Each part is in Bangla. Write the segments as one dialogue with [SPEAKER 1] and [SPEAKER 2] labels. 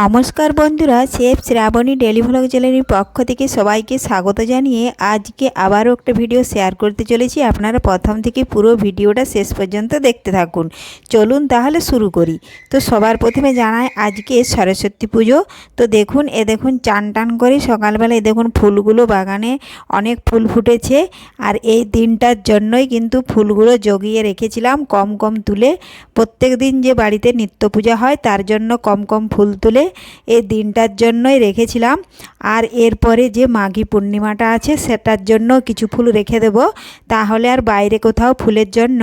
[SPEAKER 1] নমস্কার বন্ধুরা, শেফ শ্রাবণী ডেলি ভ্লগ চ্যানেলের পক্ষ থেকে সবাইকে স্বাগত জানিয়ে আজকে আবারও একটা ভিডিও শেয়ার করতে চলেছি। আপনারা প্রথম থেকে পুরো ভিডিওটা শেষ পর্যন্ত দেখতে থাকুন। চলুন তাহলে শুরু করি। তো সবার প্রথমে জানাই আজকে সরস্বতী পুজো। তো দেখুন দেখুন চান টান করে সকালবেলায় দেখুন ফুলগুলো বাগানে অনেক ফুল ফুটেছে। আর এই দিনটার জন্যই কিন্তু ফুলগুলো জগিয়ে রেখেছিলাম কম কম তুলে। প্রত্যেক দিন যে বাড়িতে নিত্য পূজা হয় তার জন্য কম কম ফুল তুলে এই দিনটার জন্যই রেখেছিলাম। আর এরপরে যে মাঘী পূর্ণিমাটা আছে সেটার জন্য কিছু ফুল রেখে দেব, তাহলে আর বাইরে কোথাও ফুলের জন্য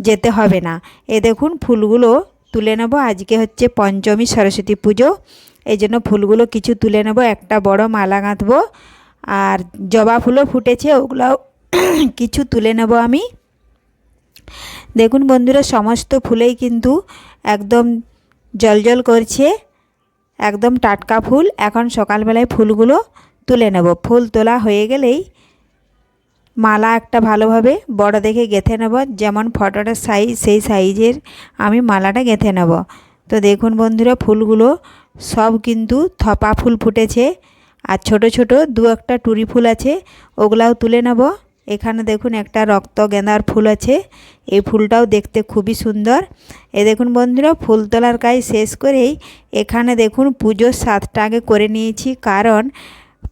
[SPEAKER 1] যেতে হবে না। দেখুন ফুলগুলো তুলে নেব। আজকে হচ্ছে পঞ্চমী সরস্বতী পুজো, এই জন্য ফুলগুলো কিছু তুলে নেব, একটা বড় মালা গাঁথবো। আর জবা ফুলও ফুটেছে, ওগুলোও কিছু তুলে নেব আমি। দেখুন বন্ধুরা, সমস্ত ফুলেই কিন্তু একদম জলজল করছে, একদম টাটকা ফুল। এখন সকালবেলায় ফুলগুলো তুলে নেব। ফুল তোলা হয়ে গেলেই মালা একটা ভালোভাবে বড় দেখে গেঁথে নেব, যেমন ফটোটার সাইজ সেই সাইজের আমি মালাটা গেঁথে নেব। তো দেখুন বন্ধুরা, ফুলগুলো সব কিন্তু থপা ফুল ফুটেছে, আর ছোট ছোট দু একটা টুরি ফুল আছে, ওগুলাও তুলে নেব। এখানে দেখুন একটা রক্ত গেঁদার ফুল আছে, এই ফুলটাও দেখতে খুবই সুন্দর। দেখুন বন্ধুরা, ফুল তোলার কাজ শেষ করেই এখানে দেখুন পুজোর স্বাদটা আগে করে নিয়েছি, কারণ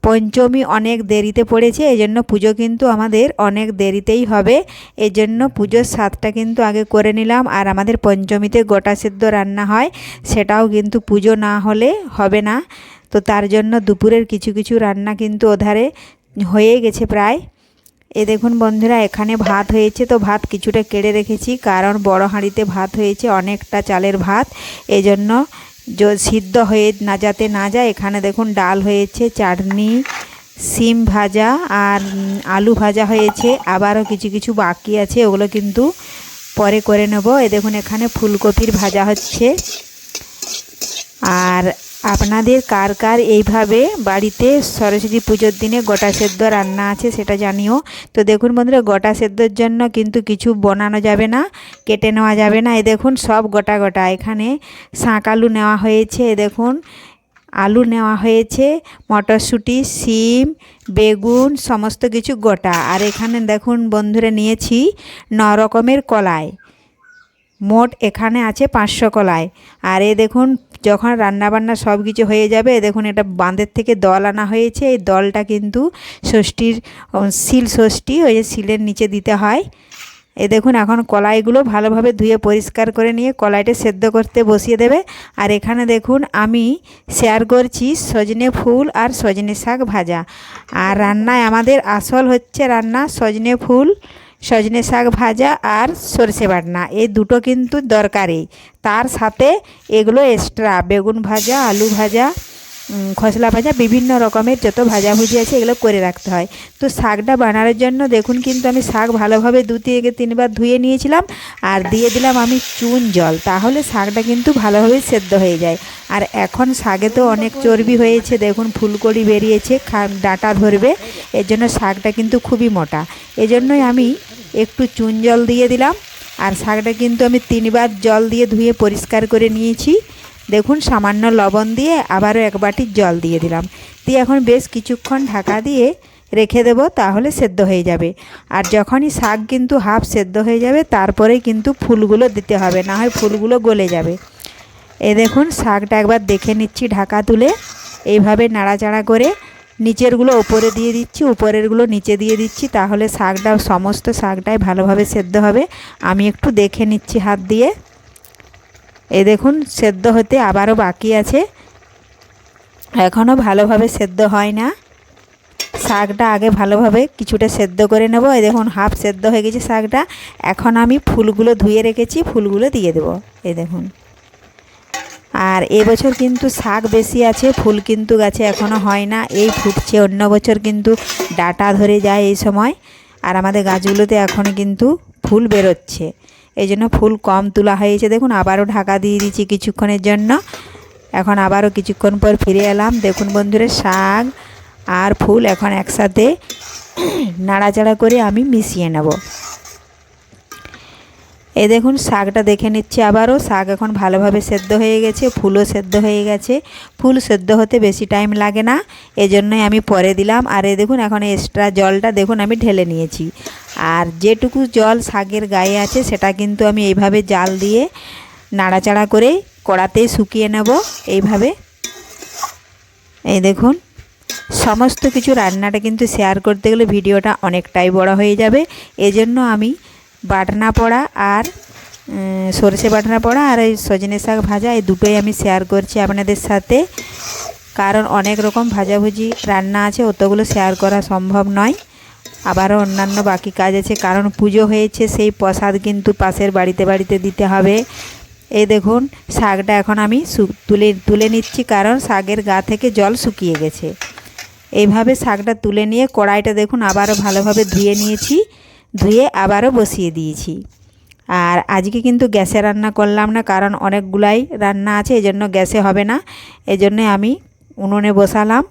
[SPEAKER 1] পঞ্চমী অনেক দেরিতে পড়েছে, এজন্য পুজো কিন্তু আমাদের অনেক দেরিতেই হবে। এজন্য পুজোর স্বাদটা কিন্তু আগে করে নিলাম। আর আমাদের পঞ্চমীতে গোটা সেদ্ধ রান্না হয়, সেটাও কিন্তু পুজো না হলে হবে না। তো তার জন্য দুপুরের কিছু কিছু রান্না কিন্তু ওধারে হয়ে গেছে প্রায়। দেখুন বন্ধুরা, এখানে ভাত হয়েছে, তো ভাত কিছুটা কেড়ে রেখেছি, কারণ বড় হাঁড়িতে ভাত হয়েছে, অনেকটা চালের ভাত, এজন্য সিদ্ধ হয়ে না যাতে না যায়। এখানে দেখুন ডাল হয়েছে, চাটনি, সিম ভাজা আর আলু ভাজা হয়েছে। আবারও কিছু কিছু বাকি আছে, ওগুলো কিন্তু পরে করে নেব। দেখুন এখানে ফুলকপির ভাজা হচ্ছে। আর আপনাদের কার কার এইভাবে বাড়িতে সরস্বতী পুজোর দিনে গোটা সেদ্ধ রান্না আছে সেটা জানিও। তো দেখুন বন্ধুরা, গোটা সেদ্ধর জন্য কিন্তু কিছু বানানো যাবে না, কেটে নেওয়া যাবে না। দেখুন সব গোটা গোটা। এখানে শাঁক আলু নেওয়া হয়েছে, দেখুন আলু নেওয়া হয়েছে, মটরশুঁটি, সিম, বেগুন, সমস্ত কিছু গোটা। আর এখানে দেখুন বন্ধুরা, নিয়েছি 9 রকমের কলাই, মোট এখানে আছে 500 কলাই। আর দেখুন যখন রান্নাবান্না সব কিছু হয়ে যাবে, দেখুন এটা বাঁধের থেকে দল আনা হয়েছে। এই দলটা কিন্তু ষষ্ঠীর শিল ষষ্ঠী, ওই যে শিলের নিচে দিতে হয়। দেখুন এখন কলাইগুলো ভালোভাবে ধুয়ে পরিষ্কার করে নিয়ে কলাইটা সেদ্ধ করতে বসিয়ে দেবে। আর এখানে দেখুন আমি শেয়ার করছি সজনে ফুল আর সজনে শাক ভাজা। আর রান্নায় আমাদের আসল হচ্ছে রান্না সজনে ফুল, সজনে শাক ভাজা আর সরষে বাটনা, এই দুটো কিন্তু দরকারি। তার সাথে এগুলো এক্সট্রা বেগুন ভাজা, আলু ভাজা, খসলা ভাজা, বিভিন্ন রকমের যত ভাজাভুজি আছে এগুলো করে রাখতে হয়। তো শাকটা বানানোর জন্য দেখুন কিন্তু আমি শাক ভালোভাবে 2 থেকে 3 বার ধুয়ে নিয়েছিলাম, আর দিয়ে দিলাম আমি চুন জল, তাহলে শাকটা কিন্তু ভালোভাবে সেদ্ধ হয়ে যায়। আর এখন শাকে তো অনেক চর্বি হয়েছে, দেখুন ফুলকড়ি বেরিয়েছে, ডাঁটা ধরবে, এর জন্য শাকটা কিন্তু খুবই মোটা। এজন্যই আমি একটু চুন জল দিয়ে দিলাম। আর শাকটা কিন্তু আমি 3 বার জল দিয়ে ধুয়ে পরিষ্কার করে নিয়েছি। দেখুন সামান্য লবণ দিয়ে আবারও 1 বাটি জল দিয়ে দিলাম, দিয়ে এখন বেশ কিছুক্ষণ ঢাকা দিয়ে রেখে দেব, তাহলে সেদ্ধ হয়ে যাবে। আর যখনই শাক কিন্তু হাফ সেদ্ধ হয়ে যাবে তারপরেই কিন্তু ফুলগুলো দিতে হবে, না হয় ফুলগুলো গলে যাবে। দেখুন শাকটা একবার দেখে নিচ্ছি ঢাকা তুলে, এইভাবে নাড়াচাড়া করে নিচেরগুলো উপরে দিয়ে দিচ্ছি, উপরেরগুলো নিচে দিয়ে দিচ্ছি, তাহলে শাকটা সমস্ত শাকটাই ভালোভাবে সেদ্ধ হবে। আমি একটু দেখে নিচ্ছি হাত দিয়ে। দেখুন সেদ্ধ হতে আবারও বাকি আছে, এখনও ভালোভাবে সেদ্ধ হয় না। শাকটা আগে ভালোভাবে কিছুটা সেদ্ধ করে নেব। দেখুন হাফ সেদ্ধ হয়ে গেছে শাকটা। এখন আমি ফুলগুলো ধুয়ে রেখেছি, ফুলগুলো দিয়ে দেবো। দেখুন, আর এবছর কিন্তু শাক বেশি আছে, ফুল কিন্তু গাছে এখনও হয় না, এই ফুটছে। অন্য বছর কিন্তু ডাঁটা ধরে যায় এই সময়, আর আমাদের গাছগুলোতে এখনও কিন্তু ফুল বেরোচ্ছে, এই জন্য ফুল কম তোলা হয়েছে। দেখুন আবারও ঢাকা দিয়ে দিচ্ছি কিছুক্ষণের জন্য। এখন আবারও কিছুক্ষণ পর ফিরে এলাম। দেখুন বন্ধুরা, শাক আর ফুল এখন একসাথে নাড়াচাড়া করে আমি মিশিয়ে নেব। এই দেখুন শাকটা দেখে নিচ্ছি আবারও। শাক এখন ভালোভাবে সেদ্ধ হয়ে গেছে, ফুলও সেদ্ধ হয়ে গেছে। ফুল সেদ্ধ হতে বেশি টাইম লাগে না, এজন্যই আমি পরে দিলাম। আর এই দেখুন এখন এক্সট্রা জলটা দেখুন আমি ঢেলে নিয়েছি। আর যেটুকু জল শাকের গায়ে আছে সেটা কিন্তু আমি এইভাবে জাল দিয়ে নাড়াচাড়া করে কড়াতেই শুকিয়ে নেব এইভাবে। এই দেখুন সমস্ত কিছু রান্নাটা কিন্তু শেয়ার করতে গেলে ভিডিওটা অনেকটাই বড় হয়ে যাবে, এজন্য আমি বাটনা পোড়া আর সরষে বাটনা পোড়া আর এই সজনে শাক ভাজা এই দুটোই আমি শেয়ার করছি আপনাদের সাথে। কারণ অনেক রকম ভাজাভুজি রান্না আছে, অতগুলো শেয়ার করা সম্ভব নয়। আবারও অন্যান্য বাকি কাজ আছে, কারণ পুজো হয়েছে, সেই প্রসাদ কিন্তু পাশের বাড়িতে বাড়িতে দিতে হবে। এই দেখুন শাকটা এখন আমি তুলে নিচ্ছি, কারণ শাকের গা থেকে জল শুকিয়ে গেছে। এইভাবে শাকটা তুলে নিয়ে কড়াইটা দেখুন আবারও ভালোভাবে ধুয়ে নিয়েছি, ধুয়ে আবারও বসিয়ে দিয়েছি। আর আজকে কিন্তু গ্যাসে রান্না করলাম না, কারণ অনেকগুলাই রান্না আছে, এজন্য গ্যাসে হবে না, এজন্য আমি উনুনে বসালাম।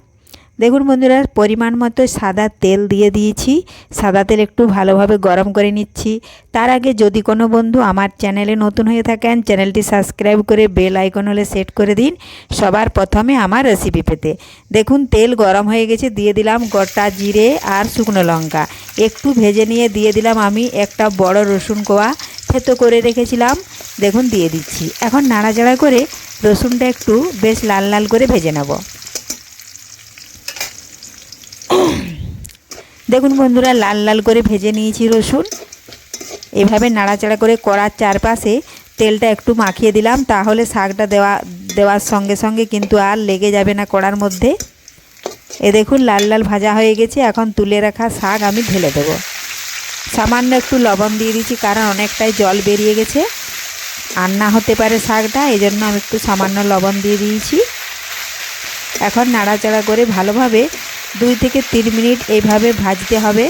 [SPEAKER 1] দেখুন বন্ধুরা পরিমাণ মতো সাদা তেল দিয়ে দিয়েছি। সাদা তেল একটু ভালোভাবে গরম করে নিচ্ছি। তার আগে যদি কোনো বন্ধু আমার চ্যানেলে নতুন হয়ে থাকেন, চ্যানেলটি সাবস্ক্রাইব করে বেল আইকন হলে সেট করে দিন সবার প্রথমে আমার রেসিপি পেতে। দেখুন তেল গরম হয়ে গেছে, দিয়ে দিলাম গোটা জিরে আর শুকনো লঙ্কা। একটু ভেজে নিয়ে দিয়ে দিলাম আমি একটা বড় রসুন কোয়া থেতো করে রেখেছিলাম, দেখুন দিয়ে দিচ্ছি। এখন নাড়াচাড়া করে রসুনটা একটু বেশ লাল লাল করে ভেজে নেব। দেখুন বন্ধুরা লাল লাল করে ভেজে নিয়েছি রসুন। এভাবে নাড়াচাড়া করে কড়ার চারপাশে তেলটা একটু মাখিয়ে দিলাম, তাহলে শাকটা দেওয়ার সঙ্গে সঙ্গে কিন্তু আর লেগে যাবে না কড়ার মধ্যে। এ দেখুন লাল লাল ভাজা হয়ে গেছে। এখন তুলে রাখা শাক আমি ঢেলে দেব। সামান্য একটু লবণ দিয়ে দিচ্ছি, কারণ অনেকটাই জল বেরিয়ে গেছে, আর না হতে পারে শাকটা, এই জন্য আমি একটু সামান্য লবণ দিয়ে দিয়েছি। এখন নাড়াচাড়া করে ভালোভাবে 2 থেকে 3 মিনিট এইভাবে ভাজতে হবে,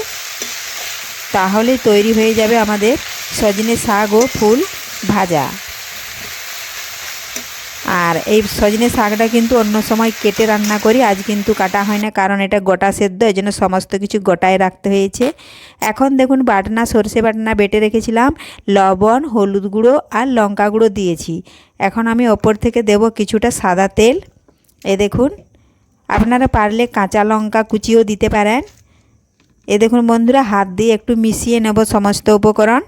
[SPEAKER 1] তাহলে তৈরি হয়ে যাবে আমাদের সজনে শাক ও ফুল ভাজা। আর এই সজনে শাকটা কিন্তু অন্য সময় কেটে রান্না করি, আজ কিন্তু কাটা হয় না, কারণ এটা গোটা সেদ্ধ, এই জন্য সমস্ত কিছু গোটায় রাখতে হয়েছে। এখন দেখুন বাটনা সরষে বাটনা বেটে রেখেছিলাম, লবণ, হলুদ গুঁড়ো আর লঙ্কা গুঁড়ো দিয়েছি। এখন আমি ওপর থেকে দেব কিছুটা সাদা তেল। এই দেখুন আপনারা পারলে কাঁচা লঙ্কা কুচিও দিতে পারেন। এ দেখুন বন্ধুরা হাত দিয়ে একটু মিশিয়ে নেব সমস্ত উপকরণ।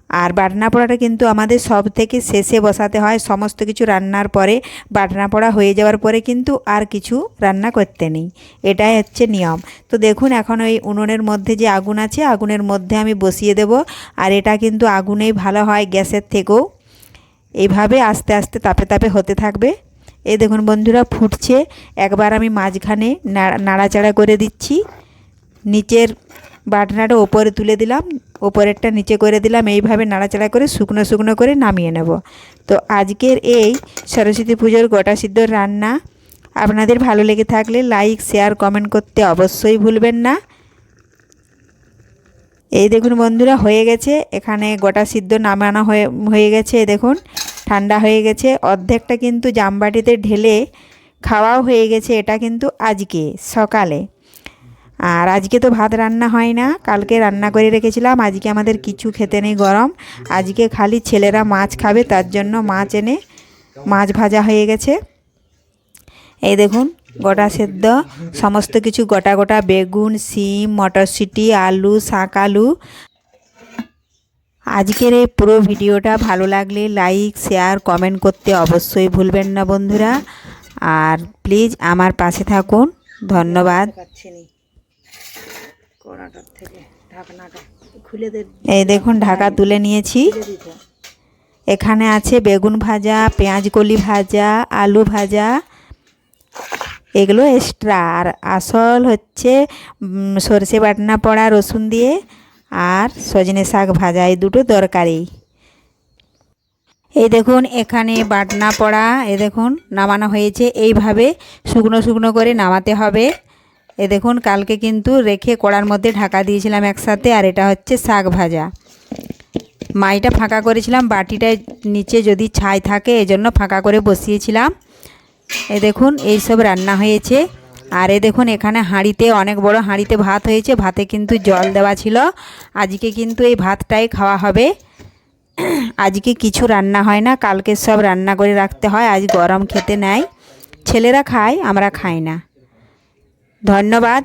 [SPEAKER 1] আর বাটনা পোড়াটা কিন্তু আমাদের সব থেকে শেষে বসাতে হয়, সমস্ত কিছু রান্নার পরে বাটনা পোড়া হয়ে যাওয়ার পরে কিন্তু আর কিছু রান্না করতে নেই, এটাই হচ্ছে নিয়ম। তো দেখুন এখন ওই উনুনের মধ্যে যে আগুন আছে, আগুনের মধ্যে আমি বসিয়ে দেব। আর এটা কিন্তু আগুনেই ভালো হয় গ্যাসের থেকেও। এইভাবে আস্তে আস্তে তাপে তাপে হতে থাকবে। এই দেখুন বন্ধুরা ফুটছে, একবার আমি মাঝখানে নাড়াচাড়া করে দিচ্ছি। নিচের বাটনাটা ওপরে তুলে দিলাম, ওপরেরটা নিচে করে দিলাম, এইভাবে নাড়াচাড়া করে শুকনো শুকনো করে নামিয়ে নেব। তো আজকের এই সরস্বতী পুজোর গোটা সিদ্ধ রান্না আপনাদের ভালো লেগে থাকলে লাইক শেয়ার কমেন্ট করতে অবশ্যই ভুলবেন না। এই দেখুন বন্ধুরা হয়ে গেছে, এখানে গোটা সিদ্ধ নামানো হয়ে গেছে। দেখুন ঠান্ডা হয়ে গেছে, অর্ধেকটা কিন্তু জামবাটিতে ঢেলে খাওয়াও হয়ে গেছে। এটা কিন্তু আজকে সকালে, আর আজকে তো ভাত রান্না হয় না, কালকে রান্না করে রেখেছিলাম। আজকে আমাদের কিছু খেতে নেই গরম, আজকে খালি ছেলেরা মাছ খাবে, তার জন্য মাছ এনে মাছ ভাজা হয়ে গেছে। এই দেখুন গোটা সেদ্ধ সমস্ত কিছু গোটা গোটা বেগুন, শিম, মটরশুঁটি, আলু, শাক আলু। আজকের এই পুরো ভিডিওটা ভালো লাগলে লাইক শেয়ার কমেন্ট করতে অবশ্যই ভুলবেন না বন্ধুরা। আর প্লিজ আমার পাশে থাকুন, ধন্যবাদ। এই দেখুন ঢাকা তুলে নিয়েছি। এখানে আছে বেগুন ভাজা, পেঁয়াজ কলি ভাজা, আলু ভাজা, এগুলো এক্সট্রা। আর আসল হচ্ছে সরষে বাটনা পোড়া রসুন দিয়ে আর সজনে শাক ভাজা, এই দুটো দরকারি। এই দেখুন এখানে বাটনা পোড়া এই দেখুন নামানো হয়েছে, এইভাবে শুকনো শুকনো করে নামাতে হবে। এ দেখুন কালকে কিন্তু রেখে কড়ার মধ্যে ঢাকা দিয়েছিলাম একসাথে। আর এটা হচ্ছে শাক ভাজা, মাইটা ফাঁকা করেছিলাম, বাটিটায় নিচে যদি ছাই থাকে এজন্য ফাঁকা করে বসিয়েছিলাম। এ দেখুন এই সব রান্না হয়েছে। আর এ দেখুন এখানে হাঁড়িতে, অনেক বড় হাঁড়িতে ভাত হয়েছে, ভাতে কিন্তু জল দেওয়া ছিল, আজকে কিন্তু এই ভাতটাই খাওয়া হবে। আজকে কিছু রান্না হয় না, কালকে সব রান্না করে রাখতে হয়। আজ গরম খেতে নেয়, ছেলেরা খায়, আমরা খাই না। ধন্যবাদ।